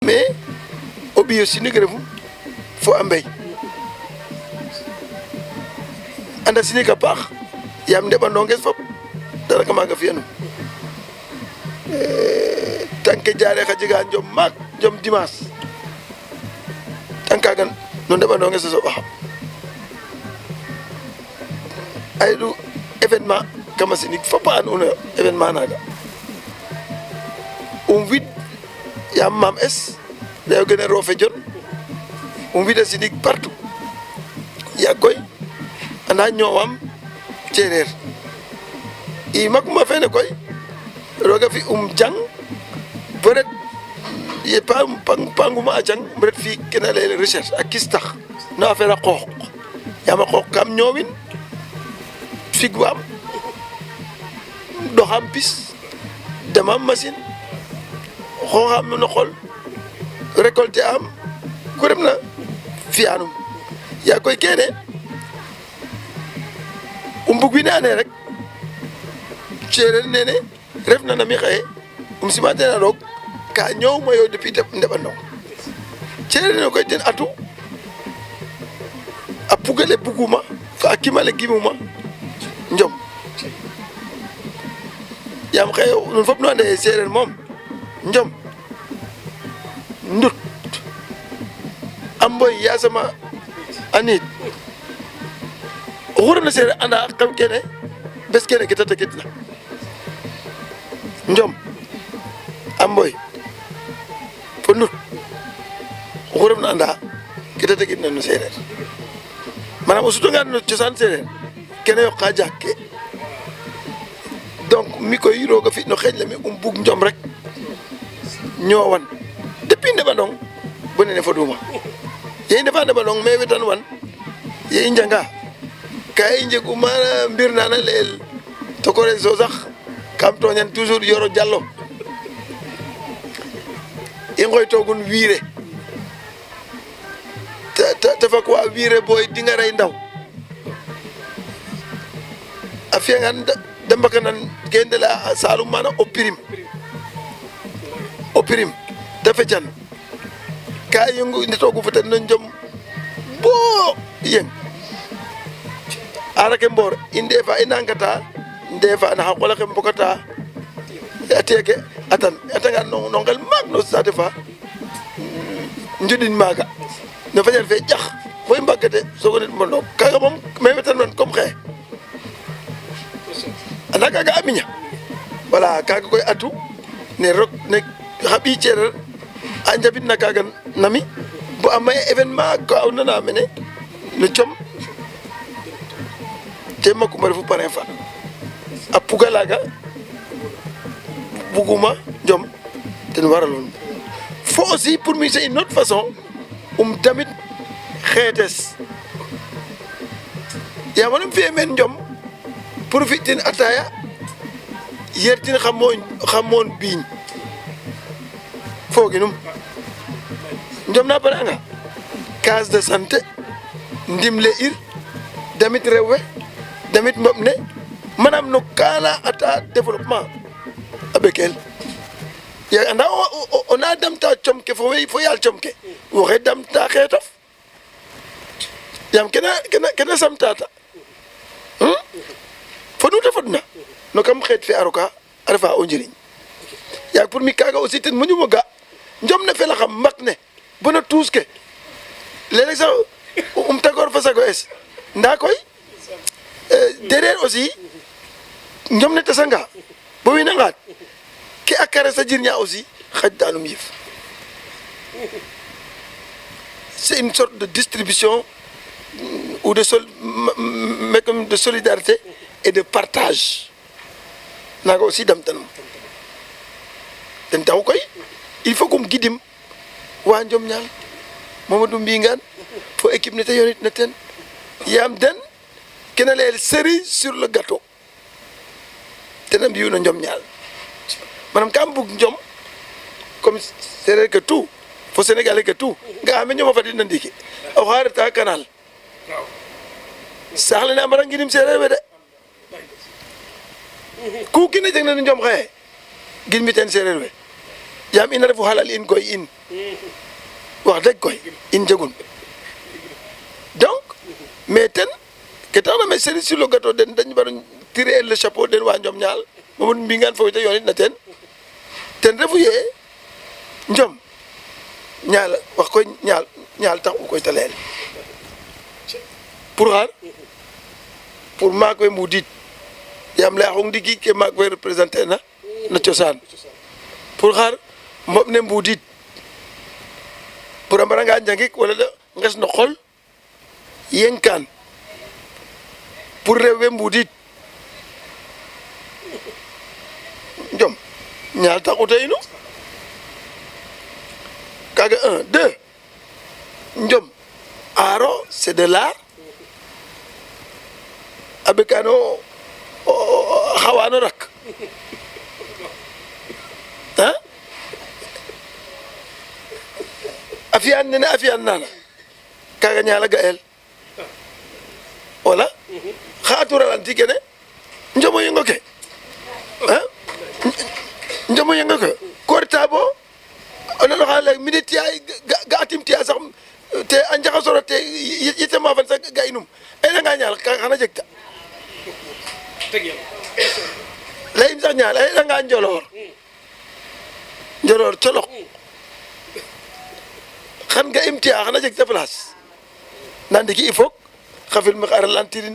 mais o ɓiyo sinig refu fo a mbey anda sinig a paax yaam ndeɓandonges fop dara ka maaga fi'anum tanke Diarekh a jega njom maak njom dimanche tan kaaga no ndeɓandonges a soɓaxam ay du événement kama sinig fop a an'unoyo événement naaga wid yaam maam es layo gene roofe jon wida sinig partout yaag koy anda ñoowam ceereer i makuma fene koy roga fi jang bo ret ye panguma a jang um ret fi kena layel recherche a kis tax no affaire a qooq yaam a qooq kam ñoowin figwaam ɗoxam pis damam machine xooxam no qol récolté am ku refna fi'anum yaa koy kene bug wiin we ande rek seereer nene refna na mi xaye sima ten a roog ka ñoowmayo depuis ndeɓandong seereer nene koy ten atu a pugale buguma fa a kimale gimuma njom yaam xaye nuun fop nu ande seereer moom njom ndut a mboy yasama a niid oxu refna seereer anda xam kene bes kene ke ta tekitna njom a mboy fo ndut oxu refna anda ke ta tekitna no seereer manam o sutanga no cosaan seereer kene yoqa jaak ke donc mi koy roga fi no xeeñ le mi bug njom rek ñoowan depuis ndeɓandong bo nene foduma ye i ndefa ndeɓandong me wetan wan ye i njanga ka i njegu mana mbir nana layel tokore so sax kam toñan toujours Yoro Diallo i ngoytogun wiire te fak wa wiire boy dinga rey ndaw a fiyangan de mbakanan ke ndela Saloum mana o pirim te fecan ka yëngu ndetogu fo ten no njom bo yeng arake mboor i ndefa i nangata ndefa naxa qola xe mbokata a teke atanga no ngel maak no saate fa njuɗin maaga no fajar fe ƴax bo i mbagate sogo ndet mbonoog kaga moom me wetan wan comme xaye anda kaga a miña voilà kaga koy atu ne rok ne xa ɓiy ceereer a njabitna kaga nami bo a may événement ko a nana mene no com te makuma refu parrain fa a puga laga buguma njom ten waralun fo aussi pour mi c'est une autre façon damit xeetes yaam fi'e meen njom pour fi tin ataya yertin xamoon biiñ fooginum njom na pare anga case de santé ndimle ir damit rew we damit mboɓ ne manam no kala ata développement a ɓekel ya anda o na damta com ke fo yaal com ke woxe damta xeetof yaam kena samtata fo nu te fodna no kam xeet fe a roka a refa o njiriñ yaag pour mi kaga aussi ten moƴumo ga njom ne felaxam mak ne bona tuus ke léeg-léeg sax tagor fa sago es nda koy derrière aussi njom ne tasanga bo wiin a ngaat ke a kare sa jirña aussi xaj danum yif c'est une sorte de distribution ou de de solidarité et de partage naga aussi damtanum ten taxu koy il faut comme gidim wa njom ñaal Mamadou Mbingaan fo équipe ne te yonit na ten yaam den kena layel cerise sur le gâteau tena mbiyu no njom ñaal manam kam bug njom comme sereer ke tout fo sénégalais ke tout ga ame ñoma fadid na ndiki o xa reta canal saax le ne a mara ngidim sereer we de ku kina jeg na no njom xaye gin mi ten sereer we yaam ina refu halal in koy in wax dëgg koy in jegun donc mais ten ke taxna me cerise sur le gâteau den dañ war a tirer le chapeau den wa Njom Ñaal Mamadou Mbingane fo te yoonit na ten refu ye Njom Ñaal wax koy ñaal tax u koy ta leel pour xar pour maak we mbudit yaam layaxong ndiki ke maak we représenter na cosaan pour xar mboɓ ne mbudit pour a mbaranga njangik wala de nges no xol yenkaan pour rew we mbudit Njom Ñaal taxu te inu kaga 1 2 Njom aro c'est de l'art a ɓekano xawano rak a fiyan nene a fiyan nana kaga Ñaal a ga'el wala xa a turalanti kene Njomo yengo ke Njomo yengo ke ko reta bo o nanoxa lay mine tiya ga atim tiya sax te a njaxasora te yete mafan sax ga inum a yenanga Ñaal xana jeg ta leyim sax Ñaal a yenanga Njolor colok xan ga im tiya xana jeg ta place nda ndiki il faut xa film xa ralentir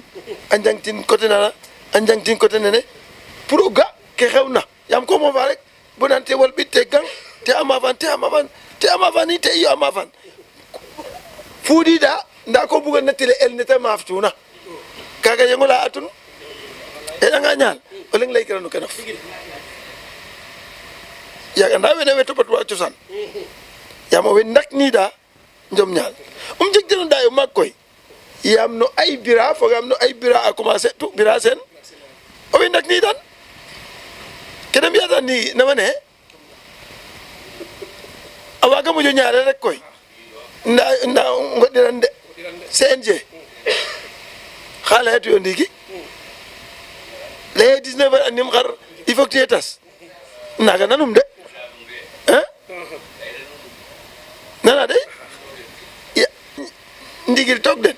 a njangtin côté nana a njangtin côté nene pour o ga ke xewna yaam ko mofa rek bo nan te wal ɓit te gang te a mafan ni te iyo a mafan fuɗiɗa nda ko bugan na tile el nete maaf tuna kaga yengola atun e ɗanga Ñaal o leng leykirano kenof yaga nda wene we topatwa cosaan yaam o we ndakniɗa Njom Ñaal jeg deno dayo maak koy yaam no ay bira fogam no ay bira a commencer tu bira sen o we ndakniɗan kene mbiyatan ni nama ne a waga moƴo ñaare rek koy nda ngoɗiran de CNG xa leyetuyo ndiiki leye 19 heures anim xar il faut que tiye tas naga nanum de nana de ndigil toog den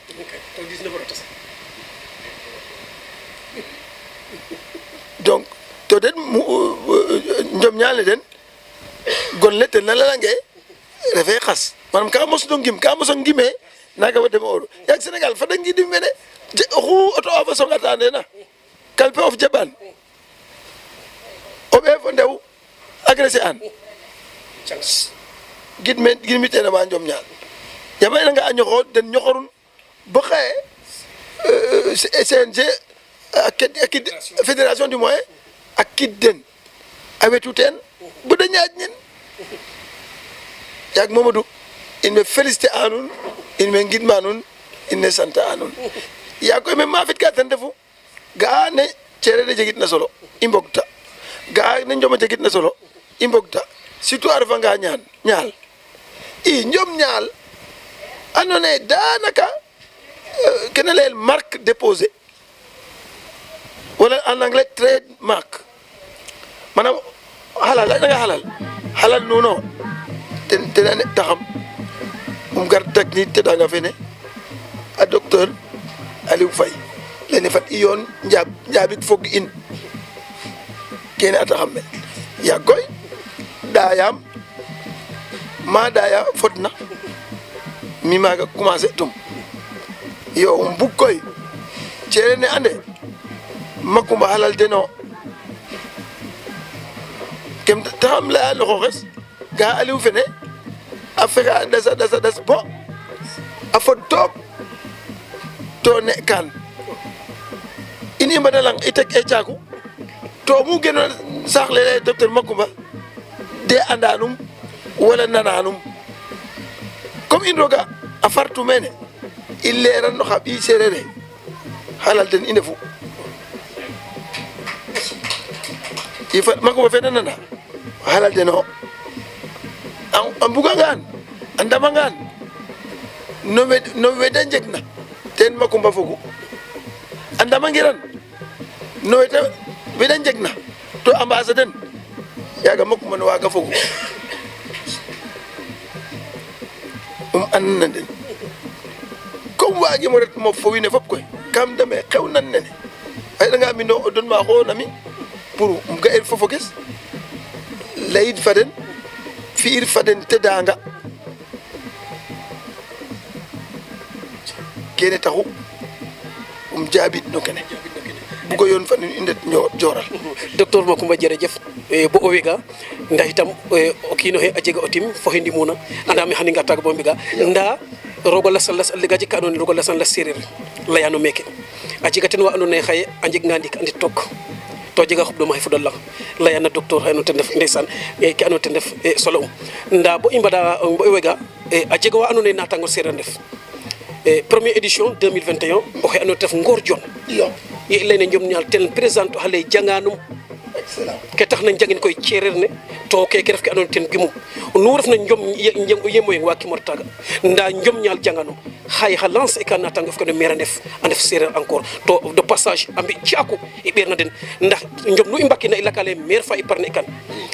donc to den Njom Ñaal ne den gon le ten na lalange refe xas manam ka mos no ngim ka mos ngime naga wa deme oru yaag Sénégal fada ngidim mene oxu auto a fa songata nena kalpe of jaɓan o ɓeef o ndew agressé an gidmi tena ma Njom Ñaal yaam a enanga a ñoxor den ñoxorun bo xaye CNG a kid fédération du moins a kid den a wetu teen bo da ñaaƴ nin yaag Mamadou in way félicité a nuun in way ngidma nuun in way sant a nuun yaag koy meme ma fit ka ten refu ga'a ne cereer a jegit na solo i mbogta ga'a ne Njom a jegit na solo i mbogta surtout a refanga Ñaal i Njom Ñaal andoona yee daanaka kene layel marque déposée wala en anglais trademark manam halal a ɗanga halal nuno ten a taxam gar technique te ɗanga fene a docteur Aliou Faye lene fat i yoon njaabik fog in kene a taxam meen yaag koy ɗayaam ma ɗaya fodna mi maaga commencer tum yo mbug koy ceere ne ande Makumba halal deno kem taxam laya loxoxes ga Aliou fene a fexey a ɗasa bo a fod took to ne kaan in i mbadalang i tek e caaku to mu genona saax le leye docteur Makumba de andanum wala nananum comme in roga a fartu mene i leeran no xa ɓiy seereer e halal den i ndefu i fat Makumba fe na nana halal den o a mbugangaan a ndamangaan no we da njegna ten Makumba fogu a ndamangiran no we da njegna to ambassade den yaaga Makumba no waaga fogu an na den comme waagi mo ret mo fo wiin we fop koy kam dame xew nan nene a reɗanga mi no o don ma xoona mi pour um ga'ir fo foges layid fa den fi'ir fa den tedanga kene taxu um jaabit no kene bugo yoon fa nun i ndet jooral docteur Macoumba jerejef bo o wega nda itam o kiino xe a jega o tim fo xe ndimuna anda me xani ngartaga bo mbiga nda roga las a lega jeg ka andoona yee roga lasan las sereer layano meke a jega ten wa andoona yee xaye a njeganga ndik a ndet took to jega xuɓɗoma xe fudal lang layana docteur xe andoona ten ref ndeysaan ke andoona ten ref solo nda bo i mbada bo i wega a jega wa andoona yee natango sereer ndef première édition 2021 o xe andoona yee ten ref Ngor Dione ye i layna njom ñaal ten présente o xale janganum ke taxna jangin koy cereer ne to keke ref ke andoona yee ten gimum nu refna njom yemoyeng wa kimor taaga nda njom ñaal janganum xaye xa lance e ka natango f kene maire a ndef sereer encore to de passage a mbi ciaku i ɓeerna den ndax njom nu i mbakina i laka lay maire fa i parne kan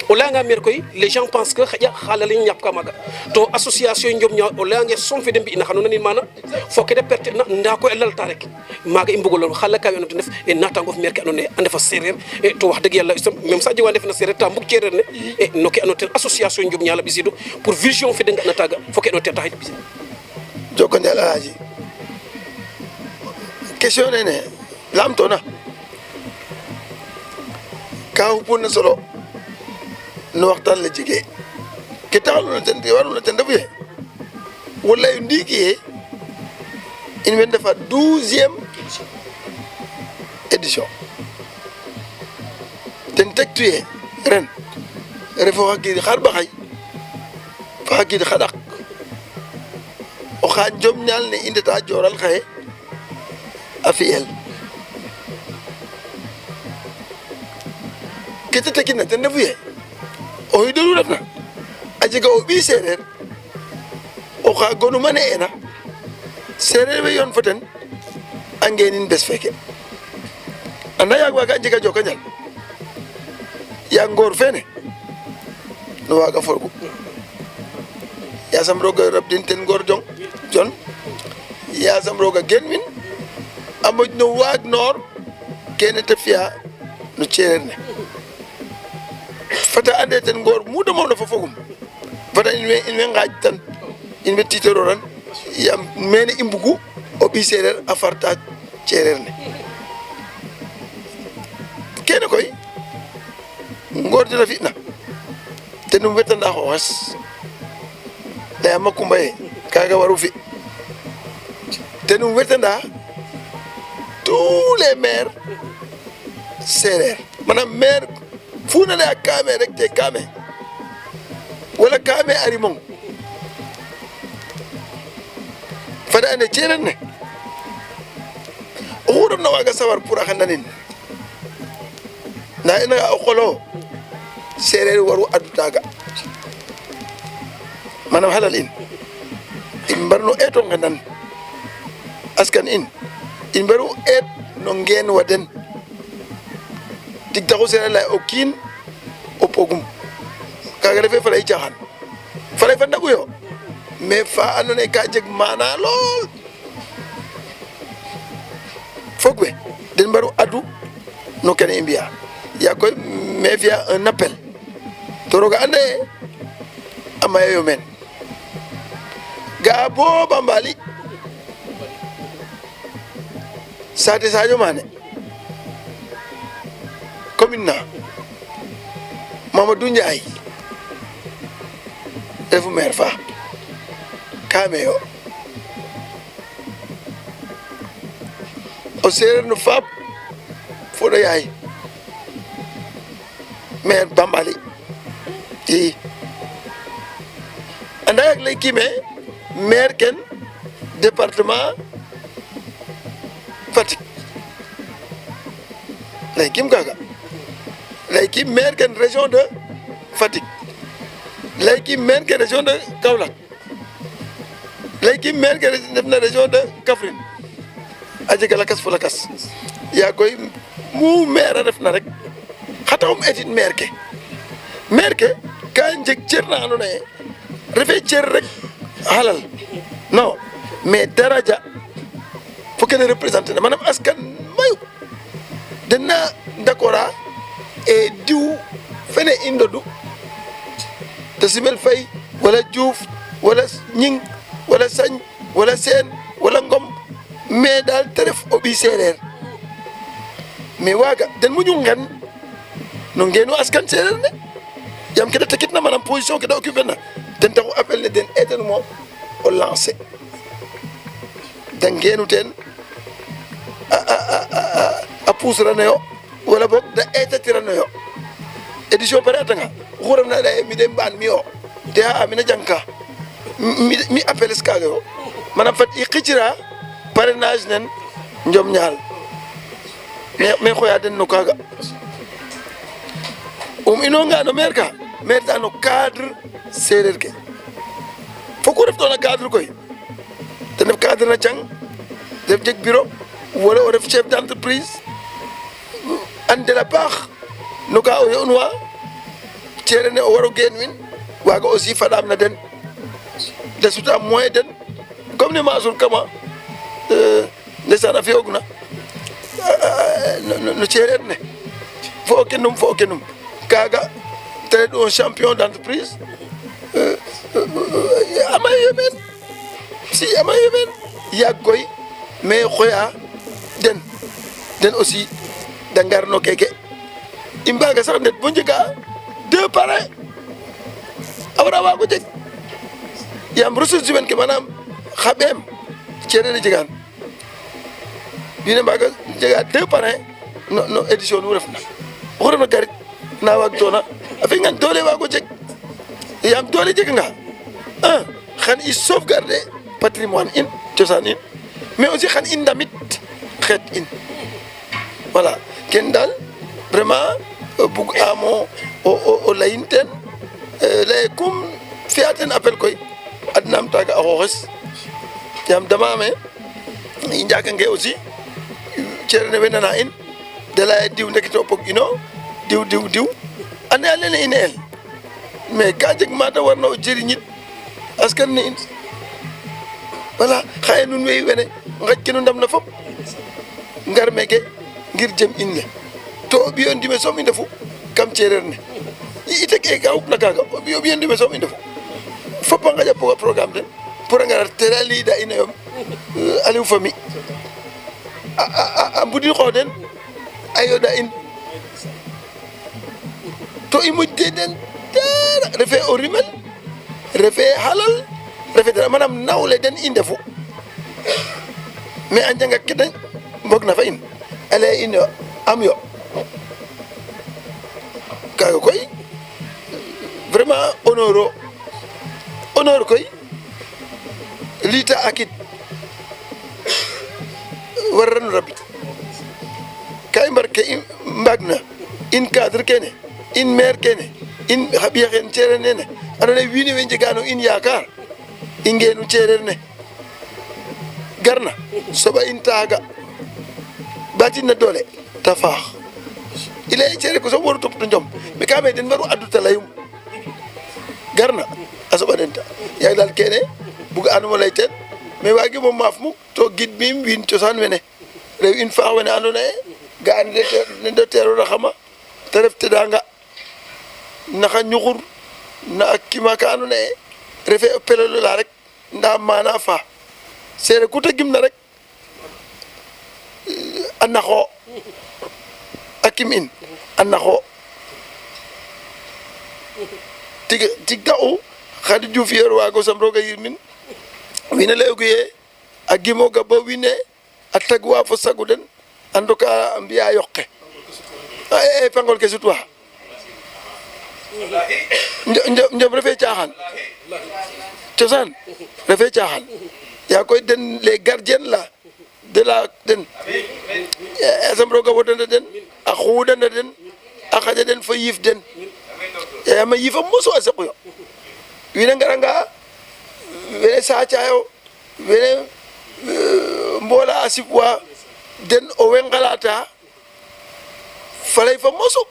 o layanga maire koy les gens pense que xaƴa xaala le ñap ka maaga to association njom ñaal o layange som fe de mbi'ina xano nanin mana fo ke de perte na nda koy a lalta rek maaga i mbugolon xala ka yoona ten ref e natangof maire ke andoona yee a ndefa sereer to wax dëgg yàlla itam même sa jeg wa ndefna sereer ta mbug cereer ne no ke andoona yee ten association njom ñaal a ɓisiidu pour vision fe de nga'na taaga fo ke andoona yee ten taxit ɓisin joko njal Alaaji question nene lamtona ka xupuna solo no waxtaan le jege ke taxaluna ten ke waruna ten refu ye wo layu ndiiki ye in way ndefa 12e édition ten tegtu ye ren refo xa giid xar ɓaxay fa xa giid xa ɗaq o xa njom ñaal ne i ndeta jooral xaye a fi'el ke ta tekina ten refu ye o xiid olu refna a jega o ɓiy seereer oxa gonuma ne'eena seereer we yoon fo ten a ngeenin bes feke anda yaag waaga a njega joka njal yaag ngoor fene no waaga forgu yasam roga rabdin ten Ngor Dione yasam roga gen win a moƴ no waag noor kene te fi'a no cereer ne fata ande ten Ngor mu damoona fo fogum fata in way ngaaj tan in way tiitarooran yaam mene i mbugu o ɓiy seereer a farta cereer ne kene koy Ngor Dione a fi'na ten um wetanda xooxes laya Macoumba ye kaaga waru fi ten um wetanda tous les maires seereer manam maire fu na laya kaame rek te kaame wala kaame a rimong fada ande cereer ne oxu refna waaga sawar pour a xendanin nda i nanga o qolo seereer waru adu taaga manam halal in mbarno eeto ngendan askan in mbaru eet no ngeen wa den tig taxu seereer lay o kiin o pogum kaaga refe faley caaxaan faley fa ndaɓu yo mais fa andoona yee ka jeg maana lool fog we den mbaru adu no kene i mbi'aa yaa koy mais fi'a un appel to roga anda ye a mayayo meen ga'a bo Bambali saate Sadio Mané commune na Mamadou Ndiaye refu maire fa ka meyo o seereer no faap fo no yaay maire Bambali i anda yaag lay kiime maire ken département Fatick lay kim kaga lay kim maire ken région de Fatick lay kim maire ken région de Kaolack lay kim maire ken ndefna région de Kaffrine a jega lakas fo lakas yaa koy mu maire a refna rek xa taxum etit maire ke ka jeg cer na andoona yee refee cer rek halal non mais daraja fo kene représenter manam askan mayu denna d'accord e diw fene indodu te simel fay wala Diouf wala ñing wala sañ wala seen wala ngom mais daal te ref o ɓiy seereer mais waaga den moƴu ngen no ngeenu askan seereer ne yaam ke da tekitna manam position ke da occuper na ten taxu appel ne den eetanuma o lancer da ngeenu teen a puusranoyo wala boog da eetatiranoyo édition pare atanga oxu refna leye mi de mbaan mi o te xa'a mina jangka mi appeles kaaga yo manam fat i xicira parrainage nen njom ñaal mais xoya den no kaaga inonga no maire ka maire ta no cadre sereer ke foku ref toona cadre koy ten ref cadre na cang def jeg bureau wala o ref chef d'entreprise andela paax no ka o yo'nuwa ceere ne o waro geen win waaga aussi faɗaam na den de suta moyen den comme ne Mansour Kama ndeysaan a fi'oogna no ceereer ne fo o kenum kaaga te reɗ un champion d'entreprise ama yemen si ama yemen yaag koy mais xoya den aussi da ngar no keke i mbaga sax ndet bo njega 2 parrain a wara waago jeg yaam ressources humaines ke manam xa ɓeem ceereer jegaan wiin we mbaga jega 2 parrain no édition nu refna oxu refna garit na waag toona a fi'angaan doole waago jeg yaam doole jeganga xan i sauvegarder patrimoine in cosaan in mais aussi xan i ndamit xeet in voilà ken daal vraiment bug aamo o layin teen laye comme fi'a teen appel koy adnaam taaga a xooxes yaam damaame i njaakange aussi ceere ne we nana in de laya diw ndekete o pog ino diw ande a lene ine el mais ka jeg mata warna o jiriñit askan ne in voilà xaye nun wey wene ngaƴ ke nu ndam na fop ngar meke ngir jem in le to o ɓiyo ndime soom i ndefu kam cereer ne i teg e ka xupna kaaga o ɓiyo ndime soom i ndefu fop a ngaƴa programme den pour a ngara tera liida ino yo Aliou Fami a mbudin xoox den a yoɗa in to i moƴte den dara refe o rimel refe halal refe dara manam nawle den i ndefu mais a njanga ke da mbog na fa in a leye in yo am yo kaaga koy vraiment honneur koy liita akit warrano rabid ka i mbar ke i mbaagna in cadre kene in maire kene in xa ɓiya xeen ceereer nene andoona yee wiin we njegano in yaakaar i ngeenu ceereer ne garna soɓa in taaga ɓaatin na doole ta faax i laya ceereer ko soom waru topatu njom mais ka me den mbaru addu ta layum garna a soɓa den ta yaag daal kene bug'anum o lay teen mais waagimo maaf muk to gidmiim wiin cosaan wene rew in faax wene andoona yee ga'an ne do teeroraxama te ref tedanga naxa ñuxur na a kima ka andoona yee refee o pelolo la rek ndaa mana fa seereer ku ta gimna rek a naxo a kim in a naxo tig taxu Khady Diouf yer waago sam roog a yirmin wiin we layoogu yee a gimooga bo wiin we a tagwa fo sagu den a ndoka a mbi'a yoq ke e pangol ke sutwa njom refee caaxaan cosaan refee caaxaan yaa koy den les gardiens là de la den sam roog a wodana den a xuudana den a xaƴa den fo yiif den yaam a yiif a mosu a saqu yo wiin we ngaranga wene saacayo wene mboola a sipwa den owey ngalata faley fa mosu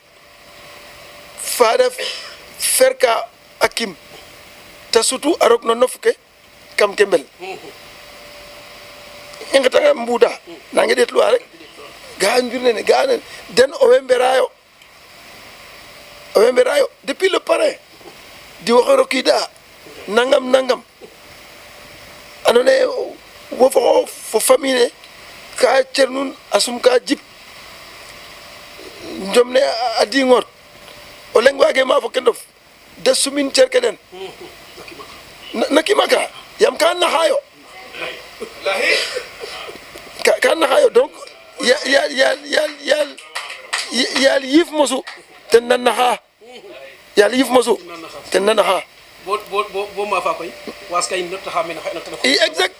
fa ref ferka a kim ta sutu a rok no nof ke kam kembel inga tanga mbuda nange det luwa rek ga njurne ne ga den o wemberayo depuis le parrain di waxo rokida nangam anone wo fo famille ka cernun asum ka jip njomne adi ngot o lengwage ma fo kendof de sumin cerkeden nakimaka yam kan na hayo kan na hayo donc yal yif mosu ten nan na ha yal yif mosu ten nan na ha bo ma fa koy was kay not ha men na exact